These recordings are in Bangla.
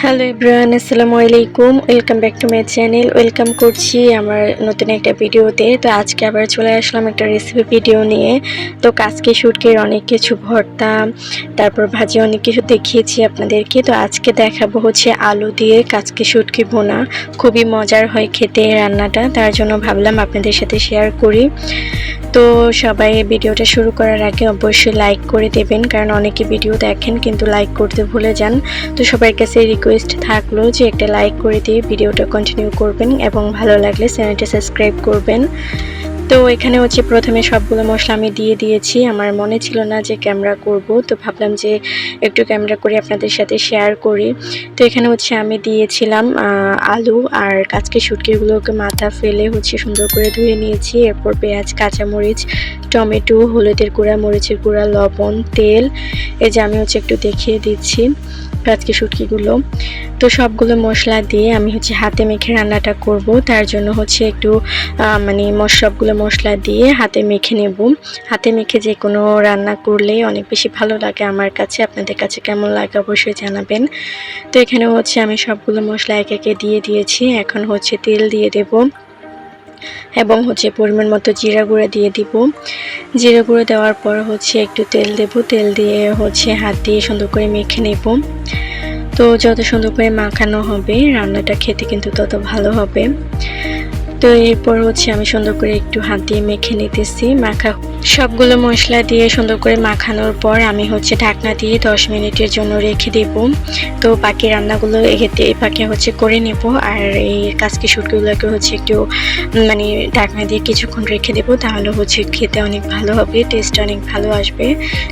হ্যালো এভরিওয়ান, আসসালামু আলাইকুম। Welcome back to my channel. Welcome করছি আমার নতুন একটা ভিডিওতে। তো আজকে আবার চলে আসলাম একটা রেসিপি ভিডিও নিয়ে। তো কাচকি শুটকির অনেক কিছু ভর্তা, তারপর ভাজি অনেক কিছু দেখিয়েছি আপনাদেরকে। তো আজকে দেখাবো হচ্ছে আলু দিয়ে কাচকি শুটকি ভুনা। খুবই মজার হয় খেতে রান্নাটা, তার জন্য ভাবলাম আপনাদের সাথে শেয়ার করি। তো সবাই ভিডিওটা শুরু করার আগে অবশ্যই লাইক করে দেবেন, কারণ অনেকে ভিডিও দেখেন কিন্তু লাইক করতে ভুলে যান। তো সবার কাছে রিকোয়েস্ট থাকলো যে একটা লাইক করে দিয়ে ভিডিওটা কন্টিনিউ করবেন এবং ভালো লাগলে চ্যানেলটা সাবস্ক্রাইব করবেন। তো এখানে হচ্ছে প্রথমে সবগুলো মশলা আমি দিয়ে দিয়েছি। আমার মনে ছিল না যে ক্যামেরা করব, তো ভাবলাম যে একটু ক্যামেরা করে আপনাদের সাথে শেয়ার করি। তো এখানে হচ্ছে আমি দিয়েছিলাম আলু আর কাচকি শুটকিগুলোকে মাথা ফেলে হচ্ছে সুন্দর করে ধুয়ে নিয়েছি। এরপর পেঁয়াজ, কাঁচামরিচ, টমেটো, হলুদের গুঁড়া, মরিচের গুঁড়া, লবণ, তেল। এই যে আমি হচ্ছে একটু দেখিয়ে দিচ্ছি কাচকি শুটকিগুলো। তো সবগুলো মশলা দিয়ে আমি হচ্ছে হাতে মেখে রান্নাটা করব। তার জন্য হচ্ছে একটু সবগুলো মশলা দিয়ে হাতে মেখে নেব। হাতে মেখে যে কোনো রান্না করলে অনেক বেশি ভালো লাগে আমার কাছে। আপনাদের কাছে কেমন লাগে অবশ্যই জানাবেন। তো এখানে হচ্ছে আমি সবগুলো মশলা একে একে দিয়ে দিয়েছি। এখন হচ্ছে তেল দিয়ে দেব এবং হচ্ছে পরিমাণ মতো জিরা গুঁড়া দিয়ে দিব। জিরা গুঁড়ো দেওয়ার পর হচ্ছে একটু তেল দেব। তেল দিয়ে হচ্ছে হাত দিয়ে সুন্দর করে মেখে নেব। তো যত সুন্দর করে মাখানো হবে রান্নাটা খেতে কিন্তু তত ভালো হবে। তো এরপর হচ্ছে আমি সুন্দর করে একটু হাত দিয়ে মেখে নিতেছি। সবগুলো মশলা দিয়ে সুন্দর করে মাখানোর পর আমি হচ্ছে ঢাকনা দিয়ে 10 মিনিটের জন্য রেখে দেব। তো বাকি রান্নাগুলো এই পাকে হচ্ছে করে নেব। আর এই কাচকি শুটকিগুলোকে হচ্ছে একটু ঢাকনা দিয়ে কিছুক্ষণ রেখে দেব, তাহলে হচ্ছে খেতে অনেক ভালো হবে, টেস্ট অনেক ভালো আসবে।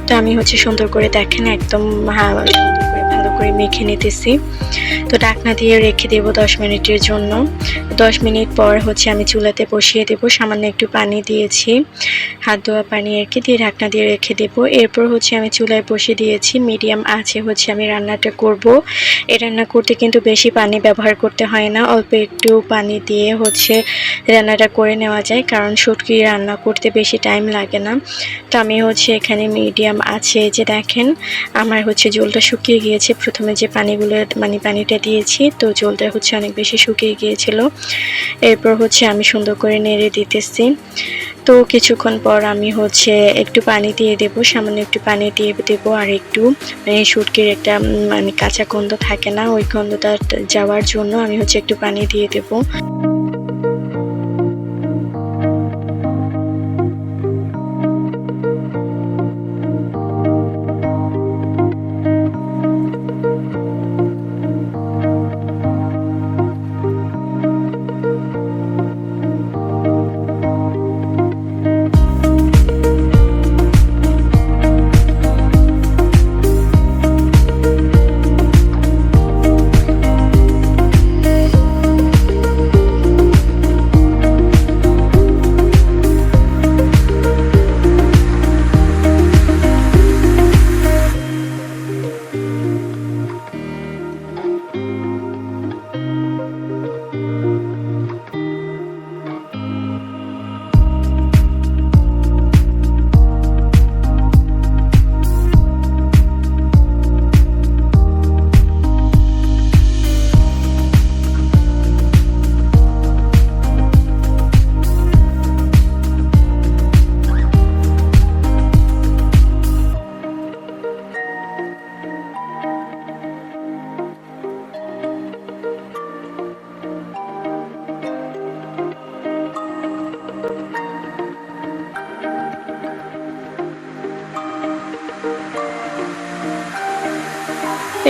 তো আমি হচ্ছে সুন্দর করে দেখেন একদম ভালো করে মেখে নিতেছি। তো ঢাকনা দিয়ে রেখে দেব 10 মিনিটের জন্য। 10 মিনিট পর হচ্ছে আমি চুলাতে বসিয়ে দেব। সামান্য একটু পানি দিয়েছি, হাত ধোয়া পানি আর কি, দিয়ে ঢাকনা দিয়ে রেখে দেব। এরপর হচ্ছে আমি চুলায় বসিয়ে দিয়েছি, মিডিয়াম আছে হচ্ছে আমি রান্নাটা করব। এই রান্না করতে কিন্তু বেশি পানি ব্যবহার করতে হয় না, অল্প একটু পানি দিয়ে হচ্ছে রান্নাটা করে নেওয়া যায়, কারণ শুটকি রান্না করতে বেশি টাইম লাগে না। তো আমি হচ্ছে এখানে মিডিয়াম আছে যে দেখেন আমার হচ্ছে জলটা শুকিয়ে গিয়েছে। প্রথমে যে পানিটা দিয়েছি, তো জলটা হচ্ছে অনেক বেশি শুকিয়ে গিয়েছিল। এরপর হচ্ছে আমি সুন্দর করে নেড়ে দিতেছি। তো কিছুক্ষণ পর আমি হচ্ছে একটু পানি দিয়ে দেব, সামান্য একটু পানি দিয়ে দেব। আর একটু শুটকির একটা কাঁচা গন্ধ থাকে না, ওই গন্ধটা যাওয়ার জন্য আমি হচ্ছে একটু পানি দিয়ে দেব।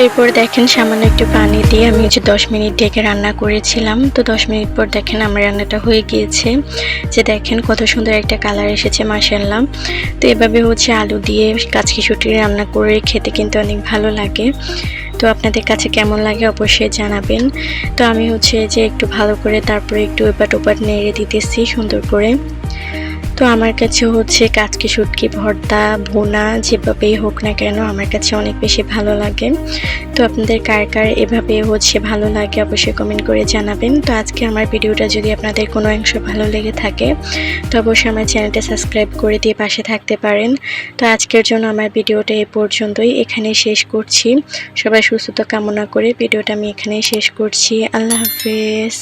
এরপর দেখেন সামান্য একটু পানি দিয়ে আমি হচ্ছে 10 মিনিট ঢেকে রান্না করেছিলাম। তো 10 মিনিট পর দেখেন আমার রান্নাটা হয়ে গিয়েছে। যে দেখেন কত সুন্দর একটা কালার এসেছে, মাশাআল্লাহ। তো এভাবে হচ্ছে আলু দিয়ে কাচকি শুটকি রান্না করে খেতে কিন্তু অনেক ভালো লাগে। তো আপনাদের কাছে কেমন লাগে অবশ্যই জানাবেন। তো আমি হচ্ছে যে একটু ভালো করে তারপরে একটু এপাট ওপাট নেড়ে দিতেছি সুন্দর করে। তো আমার কাছে হচ্ছে কাচকি শুটকি ভর্তা ভুনা যেভাবেই হোক না কেন আমার কাছে অনেক বেশি ভালো লাগে। তো আপনাদের কার কার এভাবে হচ্ছে ভালো লাগে অবশ্যই কমেন্ট করে জানাবেন। তো আজকে আমার ভিডিওটা যদি আপনাদের কোনো অংশ ভালো লেগে থাকে তো অবশ্যই আমার চ্যানেলটা সাবস্ক্রাইব করে দিয়ে পাশে থাকতে পারেন। তো আজকের জন্য আমার ভিডিওটা এই পর্যন্তই, এখানেই শেষ করছি। সবাই সুস্থতা কামনা করে ভিডিওটা আমি এখানেই শেষ করছি। আল্লাহ হাফেজ।